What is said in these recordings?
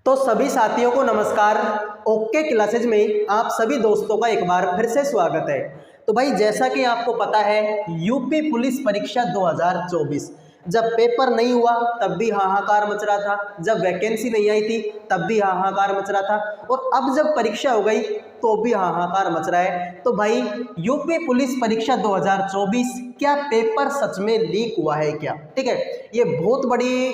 तो सभी साथियों को नमस्कार। ओके क्लासेज में आप सभी दोस्तों का एक बार फिर से स्वागत है। तो भाई जैसा कि आपको पता है यूपी पुलिस परीक्षा 2024 जब पेपर नहीं हुआ तब भी हाहाकार मच रहा था, जब वैकेंसी नहीं आई थी तब भी हाहाकार मच रहा था और अब जब परीक्षा हो गई तो भी हाहाकार मच रहा है। तो भाई यूपी पुलिस परीक्षा 2024 क्या पेपर सच में लीक हुआ है क्या? ठीक है, ये बहुत बड़ी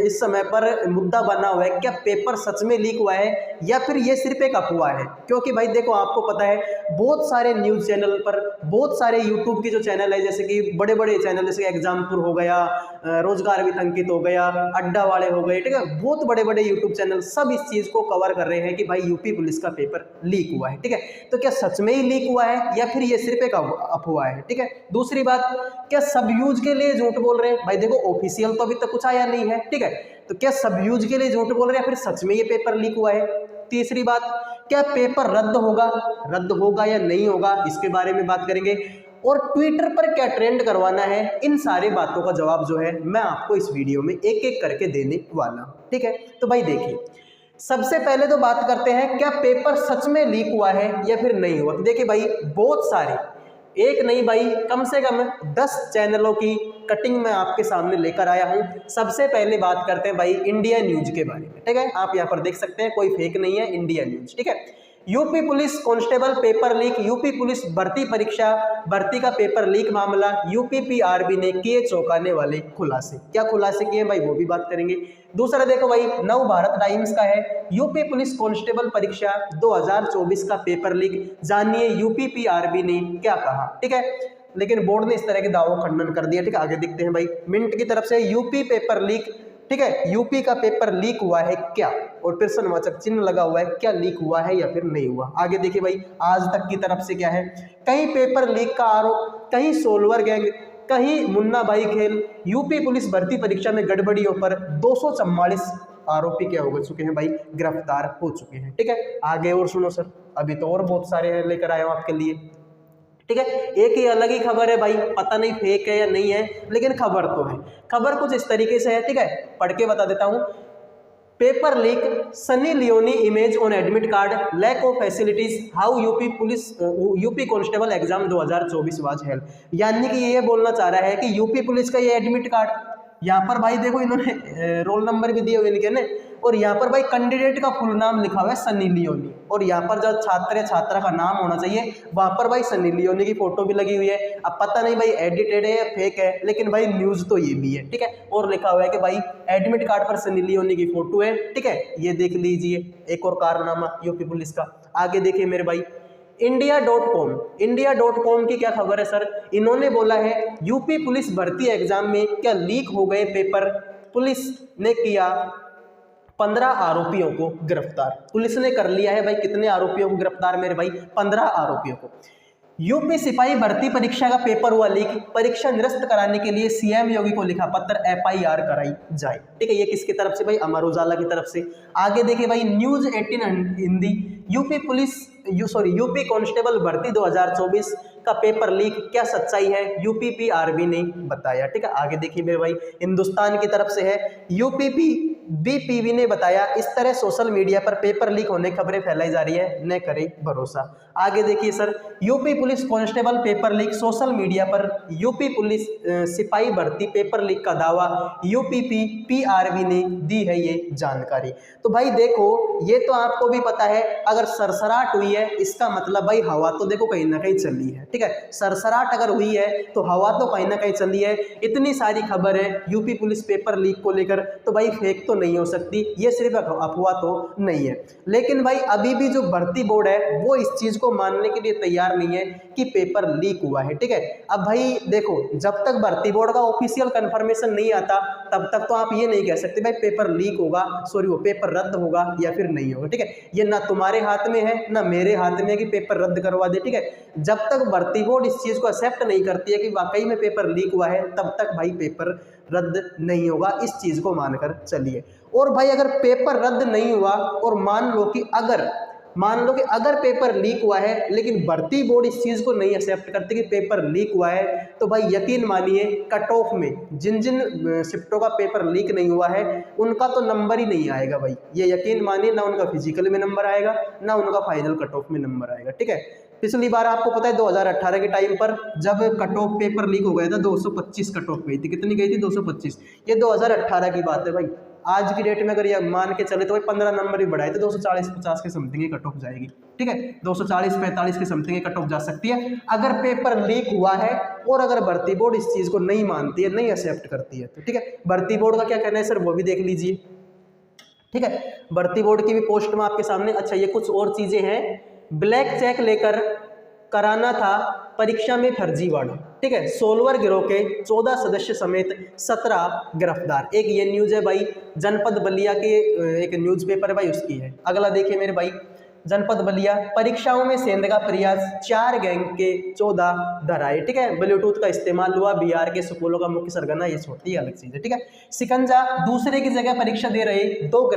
इस समय पर मुद्दा बना हुआ है। क्या पेपर सच में लीक हुआ है या फिर ये सिर्फ एक अफवाह है? क्योंकि भाई देखो आपको पता है बहुत सारे न्यूज़ चैनल पर, बहुत सारे यूट्यूब के जो चैनल है, जैसे कि बड़े बड़े चैनल जैसे एग्जामपुर हो गया, रोजगार विद अंकित हो गया, अड्डा वाले हो गए, ठीक है, बहुत बड़े बड़े यूट्यूब चैनल सब इस चीज़ को कवर कर रहे हैं कि भाई यूपी पुलिस का पेपर लीक हुआ है। ठीक है, तो क्या सच में ही लीक हुआ है या फिर ये सिर्फ एक अफवाह है? ठीक है, दूसरी बात, क्या सब यूज के लिए झूठ बोल रहे हैं? भाई देखो ऑफिशियल तो अभी तक कुछ आया नहीं है। ठीक है, तो क्या सब यूज के लिए झूठ बोल रहे हैं या फिर सच में ये पेपर लीक हुआ है? तीसरी बात, क्या पेपर रद्द होगा या नहीं होगा, इसके बारे में बात करेंगे। और ट्विटर पर क्या ट्रेंड करवाना है, इन सारी बातों का जवाब जो है मैं आपको इस वीडियो में एक एक करके देने वाला हूं। ठीक है, तो भाई देखिए, सबसे पहले तो बात करते हैं क्या पेपर सच में लीक हुआ है या फिर नहीं हुआ। देखिए भाई बहुत सारे, एक नहीं भाई कम से कम 10 चैनलों की कटिंग मैं आपके सामने लेकर आया हूं। सबसे पहले बात करते हैं भाई इंडिया न्यूज के बारे में। ठीक है, आप यहां पर देख सकते हैं, कोई फेक नहीं है, इंडिया न्यूज। ठीक है, UP police constable paper leak, UP police भर्ती का पेपर लीक मामला, यूपी पीआरबी ने किए चौंकाने वाले खुलासे। क्या खुलासे किए भाई वो भी बात करेंगे। दूसरा देखो भाई नव भारत टाइम्स का है, यूपी पुलिस कांस्टेबल परीक्षा 2024 का पेपर लीक, जानिए यूपी पीआरबी ने क्या कहा। ठीक है, लेकिन बोर्ड ने इस तरह के दावों का खंडन कर दिया। ठीक है, आगे देखते हैं भाई मिंट की तरफ से यूपी पेपर लीक। ठीक है, यूपी का पेपर लीक हुआ है क्या, और प्रश्नवाचक चिन्ह लगा हुआ है, क्या लीक हुआ है या फिर नहीं हुआ। आगे देखिए भाई आज तक की तरफ से क्या है, कहीं पेपर लीक का आरोप, कहीं सोलवर गैंग, कहीं मुन्ना भाई खेल, यूपी पुलिस भर्ती परीक्षा में गड़बड़ियों पर 244 आरोपी क्या हो चुके हैं भाई, गिरफ्तार हो चुके हैं। ठीक है, आगे और सुनो सर, अभी तो और बहुत सारे लेकर आया हूं आपके लिए। ठीक है, एक ही अलग ही खबर है भाई, पता नहीं फेक है या नहीं है, लेकिन खबर तो है। खबर कुछ इस तरीके से है, ठीक है, पढ़ के बता देता हूं। Paper leak, Sunny Leone image on admit card, lack of facilities, how UP constable exam 2024 was held. यानी कि ये बोलना चाह रहा है कि यूपी पुलिस का ये एडमिट कार्ड, यहाँ पर भाई देखो इन्होंने रोल नंबर भी दिए हुए इनके ने, और यहाँ पर भाई कैंडिडेट का फुल नाम लिखा हुआ है सनी लियोनी, और यहाँ पर जो छात्र या छात्रा का नाम होना चाहिए वहां पर भाई सनी लियोनी की फोटो भी लगी हुई है। अब पता नहीं भाई एडिटेड है या फेक है, लेकिन भाई न्यूज तो ये भी है। ठीक है, और लिखा हुआ है कि भाई एडमिट कार्ड पर सनी लियोनी की फोटो है। ठीक है, ये देख लीजिए एक और कारनामा यूपी पुलिस का। आगे देखिए मेरे भाई इंडिया.com की क्या खबर है सर, इन्होंने बोला है यूपी पुलिस भर्ती एग्जाम में क्या लीक हो गए पेपर, पुलिस ने किया 15 आरोपियों को गिरफ्तार। पुलिस ने कर लिया है भाई कितने आरोपियों को गिरफ्तार मेरे भाई, 15 आरोपियों को। यूपी सिपाही भर्ती परीक्षा का पेपर हुआ लीक, परीक्षा निरस्त कराने के लिए सीएम योगी को लिखा पत्र, एफआईआर कराई जाए। ठीक है, ये किसकी तरफ से भाई, अमर उजाला की तरफ से। आगे देखिए भाई न्यूज 18 हिंदी, यूपी कांस्टेबल भर्ती 2024 का पेपर लीक, क्या सच्चाई है, यूपी पीआरबी ने बताया। ठीक है, आगे देखिए मेरे भाई हिंदुस्तान की तरफ से है, बीपीवी ने बताया इस तरह सोशल मीडिया पर पेपर लीक होने की खबरें फैलाई जा रही है, न करे भरोसा। आगे देखिए sir, UP police constable paper leak, social media पर यूपी पुलिस सिपाही भर्ती पेपर लीक का दावा, पीआरबी ने दी है ये जानकारी। तो भाई देखो ये तो आपको भी पता है, अगर सरसराहट हुई है इसका मतलब भाई हवा तो देखो कहीं ना कहीं चली है। ठीक है, सरसराहट अगर हुई है तो हवा तो कहीं ना कहीं चली है। इतनी सारी खबर है यूपी पुलिस पेपर लीक को लेकर, तो भाई फेक तो नहीं हो सकती, ये सिर्फ अफवाह तो नहीं है। लेकिन भाई अभी भी जो भर्ती बोर्ड है वो इस चीज को मानने के लिए तैयार नहीं है कि पेपर लीक हुआ है। ठीक है, अब भाई देखो जब तक भर्ती बोर्ड का ऑफिशियल कंफर्मेशन नहीं आता तब तक तो आप ये नहीं कह सकते भाई पेपर लीक होगा, वो पेपर रद्द होगा या फिर नहीं होगा। ठीक है, ये ना तुम्हारे हाथ में है ना मेरे हाथ में है कि पेपर रद्द करवा दे। ठीक है, जब तक भर्ती बोर्ड इस चीज को एक्सेप्ट नहीं करती है कि वाकई में पेपर लीक हुआ है तब तक भाई पेपर रद्द नहीं होगा, इस चीज को मानकर चलिए। और भाई अगर पेपर रद्द नहीं हुआ और मान लो कि अगर मान लो कि अगर पेपर लीक हुआ है लेकिन भर्ती बोर्ड इस चीज़ को नहीं एक्सेप्ट करती कि पेपर लीक हुआ है, तो भाई यकीन मानिए कट ऑफ में जिन जिन शिफ्टों का पेपर लीक नहीं हुआ है उनका तो नंबर ही नहीं आएगा भाई, ये यकीन मानिए, ना उनका फिजिकल में नंबर आएगा ना उनका फाइनल कट ऑफ में नंबर आएगा। ठीक है, पिछली बार आपको पता है 2018 के टाइम पर जब कट ऑफ पेपर लीक हो गया था 225 कट ऑफ गई थी, कितनी गई थी 225, ये 2018 की बात है भाई। आज की डेट में अगर ये मान के चले तो भाई 15 नंबर भी बढ़ाए तो 240-50 के समथिंग ये कट ऑफ जाएगी। ठीक है, 240-45 के समथिंग ये कट ऑफ जा सकती है अगर पेपर लीक हुआ है और अगर भर्ती बोर्ड इस चीज़ को नहीं मानती है, नहीं एक्सेप्ट करती है। तो ठीक है, भर्ती बोर्ड का क्या कहना है सर वो भी देख लीजिए। ठीक है, भर्ती बोर्ड की भी पोस्ट में आपके सामने। अच्छा, ये कुछ और चीज़ें हैं, ब्लैक चेक लेकर कराना था परीक्षा में फर्जीवाड़ा। ठीक है, सोलवर गिरोह के 14 सदस्य समेत 17 गिरफ्तार। एक ये न्यूज़ है भाई जनपद बलिया के, एक न्यूज़पेपर है भाई उसकी है। अगला देखिए मेरे भाई, जनपद बलिया परीक्षाओं में सेंध का प्रयास, 4 गैंग के 14 धराए। ठीक है, ब्लूटूथ का इस्तेमाल हुआ, बिहार के स्कूलों का मुख्य सरगना ये छोटी अलग चीज़ है। ठीक है, शिकंजा, दूसरे की जगह परीक्षा दे रहे 2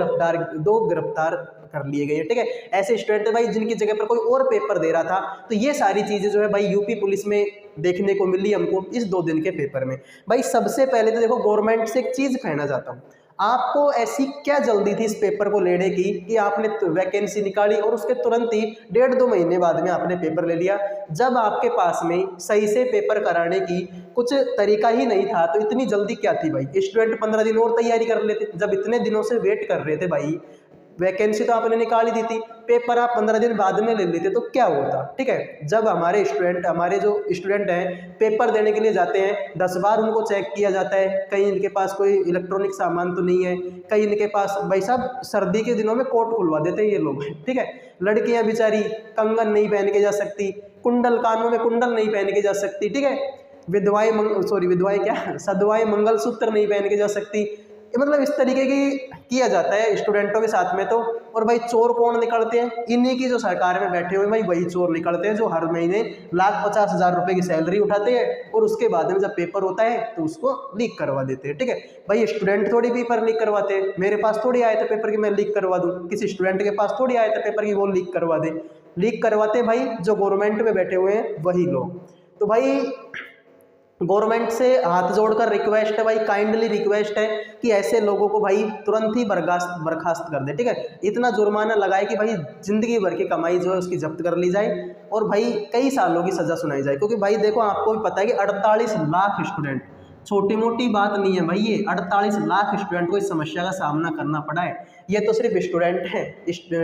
गिरफ्तार कर लिए गए। ठीक है, ऐसे स्टूडेंट भाई जिनकी जगह पर कोई और पेपर दे रहा था। तो ये सारी चीज़ें जो है भाई यूपी पुलिस में देखने को मिली हमको इस 2 दिन के पेपर में। भाई सबसे पहले तो देखो गवर्नमेंट से एक चीज़ कहना चाहता हूँ, आपको ऐसी क्या जल्दी थी इस पेपर को लेने की कि आपने वैकेंसी निकाली और उसके तुरंत ही 1.5-2 महीने बाद में आपने पेपर ले लिया, जब आपके पास में सही से पेपर कराने की कुछ तरीका ही नहीं था। तो इतनी जल्दी क्या थी भाई, स्टूडेंट 15 दिन और तैयारी कर लेते। जब इतने दिनों से वेट कर रहे थे भाई, वैकेंसी तो आपने निकाल ही दी थी, पेपर आप 15 दिन बाद में ले लेते तो क्या होता। ठीक है, जब हमारे जो स्टूडेंट हैं पेपर देने के लिए जाते हैं 10 बार उनको चेक किया जाता है, कहीं इनके पास कोई इलेक्ट्रॉनिक सामान तो नहीं है, कहीं इनके पास, भाई साहब सर्दी के दिनों में कोट खुलवा देते हैं ये लोग। ठीक है, लड़कियां बेचारी कंगन नहीं पहन के जा सकती, कुंडल कानों में कुंडल नहीं पहन के जा सकती। ठीक है, सदवाएं मंगलसूत्र नहीं पहन के जा सकती। मतलब इस तरीके की किया जाता है स्टूडेंटों के साथ में। तो और भाई चोर कौन निकलते हैं, इन्हीं की जो सरकार में बैठे हुए भाई वही चोर निकलते हैं, जो हर महीने 1,50,000 रुपए की सैलरी उठाते हैं और उसके बाद में जब पेपर होता है तो उसको लीक करवा देते हैं। ठीक है भाई, स्टूडेंट थोड़ी पेपर लीक करवाते हैं, मेरे पास थोड़ी आए थे पेपर की मैं लीक करवा दूँ, किसी स्टूडेंट के पास थोड़ी आए थे पेपर की वो लीक करवा दे। लीक करवाते भाई जो गवर्नमेंट में बैठे हुए हैं वही लोग। तो भाई गवर्नमेंट से हाथ जोड़कर रिक्वेस्ट है भाई, काइंडली रिक्वेस्ट है कि ऐसे लोगों को भाई तुरंत ही बर्खास्त कर दे। ठीक है, इतना जुर्माना लगाए कि भाई जिंदगी भर की कमाई जो है उसकी जब्त कर ली जाए और भाई कई सालों की सज़ा सुनाई जाए। क्योंकि भाई देखो आपको भी पता है कि 48 लाख स्टूडेंट, छोटी मोटी बात नहीं है भाई, ये 48 लाख स्टूडेंट को इस समस्या का सामना करना पड़ा है। ये तो सिर्फ स्टूडेंट हैं,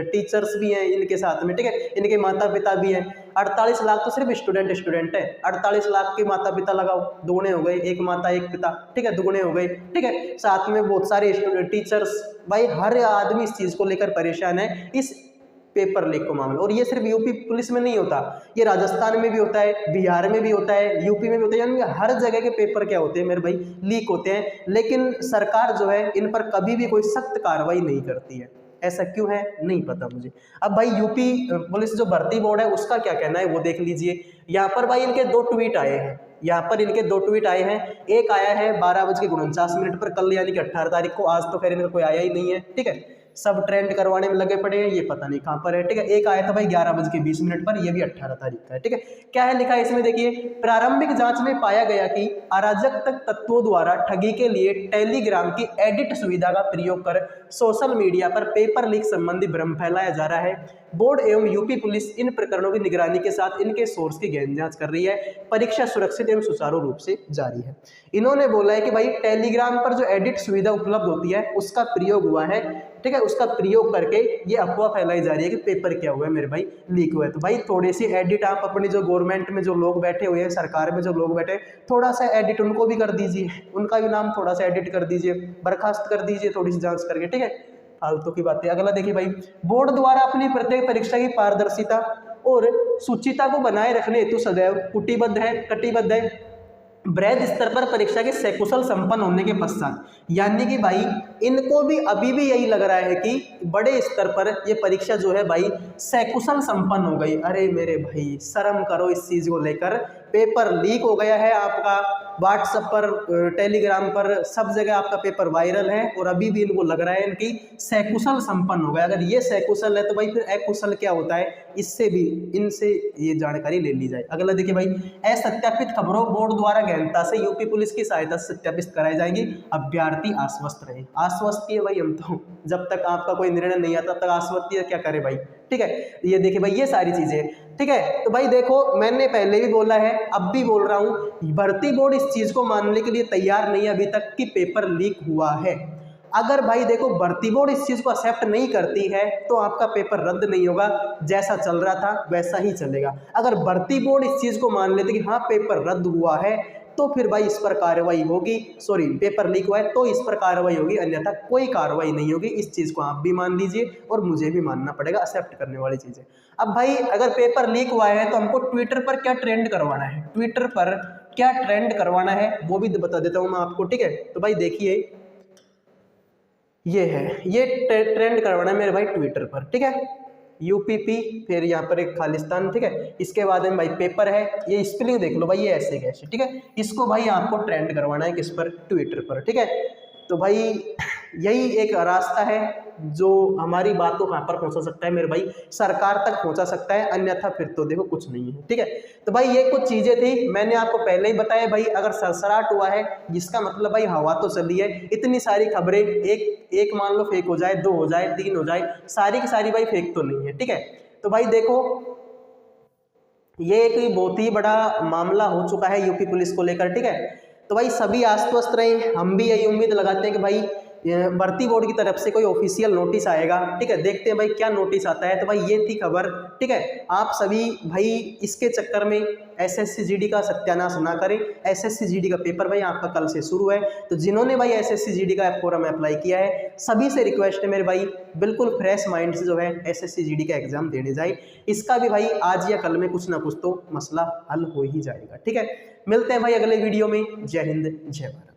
टीचर्स भी हैं इनके साथ में। ठीक है, इनके माता पिता भी हैं। 48 लाख तो सिर्फ स्टूडेंट है, 48 लाख के माता पिता लगाओ, दुगने हो गए, एक माता एक पिता। ठीक है, दुगने हो गए। ठीक है, साथ में बहुत सारे टीचर्स, भाई हर आदमी इस चीज़ को लेकर परेशान है, इस पेपर लीक को मामला। और ये सिर्फ यूपी पुलिस में नहीं होता, ये राजस्थान में भी होता है, बिहार में भी होता है, यूपी में भी होता है, यानी हर जगह के पेपर क्या होते हैं मेरे भाई, लीक होते हैं। लेकिन सरकार जो है इन पर कभी भी कोई सख्त कार्रवाई नहीं करती है। ऐसा क्यों है नहीं पता मुझे। अब भाई यूपी पुलिस जो भर्ती बोर्ड है उसका क्या कहना है वो देख लीजिए। यहाँ पर भाई इनके 2 ट्वीट आए हैं, एक आया है 12:49 पर कल यानी कि 18 तारीख को, आज तो खैर इनका कोई आया ही नहीं है। ठीक है, सब ट्रेंड करवाने में लगे पड़े हैं, ये पता नहीं कहाँ पर है। ठीक है, एक आया था भाई 11:20 पर, ये भी 18 तारीख का है। ठीक है, क्या है लिखा है इसमें देखिए, प्रारंभिक जांच में पाया गया कि अराजक तत्वों द्वारा ठगी के लिए टेलीग्राम की एडिट सुविधा का प्रयोग कर सोशल मीडिया पर पेपर लीक संबंधी भ्रम फैलाया जा रहा है। बोर्ड एवं यूपी पुलिस इन प्रकरणों की निगरानी के साथ इनके सोर्स की गहन जांच कर रही है। परीक्षा सुरक्षित एवं सुचारू रूप से जारी है। इन्होंने बोला है कि भाई टेलीग्राम पर जो एडिट सुविधा उपलब्ध होती है उसका प्रयोग हुआ है। ठीक है, उसका प्रयोग करके ये अफवाह फैलाई जा रही है कि पेपर क्या हुआ है मेरे भाई, लीक हुआ है। तो भाई थोड़ी सी एडिट आप अपनी जो गवर्नमेंट में जो लोग बैठे हुए हैं, सरकार में जो लोग बैठे हैं, थोड़ा सा एडिट उनको भी कर दीजिए, उनका भी नाम थोड़ा सा एडिट कर दीजिए, बर्खास्त कर दीजिए थोड़ी सी जांच करके। ठीक है, फालतू की बातें। अगला देखिए भाई, बोर्ड द्वारा अपनी प्रत्येक परीक्षा की पारदर्शिता और शुचिता को बनाए रखने हेतु सदैव कटिबद्ध है। बृहद स्तर पर परीक्षा के सकुशल संपन्न होने के पश्चात, यानी कि भाई इनको भी अभी भी यही लग रहा है कि बड़े स्तर पर ये परीक्षा जो है भाई सकुशल संपन्न हो गई। अरे मेरे भाई शर्म करो इस चीज़ को लेकर, पेपर लीक हो गया है आपका, व्हाट्सएप पर, टेलीग्राम पर, सब जगह आपका पेपर वायरल है और अभी भी इनको लग रहा है इनकी सकुशल संपन्न हो गया। अगर ये सकुशल है तो भाई फिर अकुशल क्या होता है, इससे भी इनसे ये जानकारी ले ली जाए। अगला देखिए भाई, असत्यापित खबरों बोर्ड द्वारा गहनता से यूपी पुलिस की सहायता से सत्यापित कराई जाएंगी, अभ्यर्थी आश्वस्त रहे। आश्वस्त है भाई, हम तो जब तक आपका कोई निर्णय नहीं आता तब तक आश्वस्त क्या करे भाई, ठीक है। ये देखिए भाई ये सारी चीजें, ठीक है। तो भाई देखो मैंने पहले भी बोला है, अब भी बोल रहा हूं, भर्ती बोर्ड इस चीज को मानने के लिए तैयार नहीं है अभी तक कि पेपर लीक हुआ है। अगर भाई देखो भर्ती बोर्ड इस चीज को एक्सेप्ट नहीं करती है तो आपका पेपर रद्द नहीं होगा, जैसा चल रहा था वैसा ही चलेगा। अगर भर्ती बोर्ड इस चीज को मान लेते कि हाँ पेपर रद्द हुआ है तो फिर भाई इस पर कार्रवाई होगी, सॉरी पेपर लीक हुआ है तो इस पर कार्रवाई होगी, अन्यथा कोई कार्रवाई नहीं होगी। इस चीज को आप भी मान लीजिए और मुझे भी मानना पड़ेगा, एक्सेप्ट करने वाली चीज है। अब भाई अगर पेपर लीक हुआ है तो हमको ट्विटर पर क्या ट्रेंड करवाना है, ट्विटर पर क्या ट्रेंड करवाना है वो भी बता देता हूं मैं आपको, ठीक है। तो भाई देखिए ये है, ये ट्रेंड करवाना है मेरे भाई ट्विटर पर, ठीक है। यूपीपी, फिर यहाँ पर एक खालिस्तान, ठीक है। इसके बाद में भाई पेपर है, ये स्पेलिंग देख लो भाई, ये ऐसे कैसे, ठीक है। इसको भाई आपको ट्रेंड करवाना है किस पर, ट्विटर पर, ठीक है। तो भाई यही एक रास्ता है जो हमारी बात को कहाँ पर पहुंचा सकता है मेरे भाई, सरकार तक पहुंचा सकता है, अन्यथा फिर तो देखो कुछ नहीं है, ठीक है। तो भाई ये कुछ चीजें थी, मैंने आपको पहले ही बताया भाई, अगर सरसराहट हुआ है जिसका मतलब भाई हवा तो चली है। इतनी सारी खबरें एक मान लो फेक हो जाए, 2 हो जाए, 3 हो जाए, सारी की सारी भाई फेक तो नहीं है, ठीक है। तो भाई देखो ये एक बहुत ही बड़ा मामला हो चुका है यूपी पुलिस को लेकर, ठीक है। तो भाई सभी आश्वस्त रहे, हम भी यही उम्मीद लगाते हैं कि भाई भर्ती बोर्ड की तरफ से कोई ऑफिशियल नोटिस आएगा, ठीक है। देखते हैं भाई क्या नोटिस आता है। तो भाई ये थी खबर, ठीक है। आप सभी भाई इसके चक्कर में एसएससी जीडी का सत्यानाश ना करें। एसएससी जीडी का पेपर भाई आपका कल से शुरू है, तो जिन्होंने भाई एसएससी जीडी का फॉर्म अप्लाई किया है सभी से रिक्वेस्ट है मेरे भाई, बिल्कुल फ्रेश माइंड से जो है एसएससी जीडी का एग्जाम देने जाए। इसका भी भाई आज या कल में कुछ ना कुछ तो मसला हल हो ही जाएगा, ठीक है। मिलते हैं भाई अगले वीडियो में। जय हिंद, जय भारत।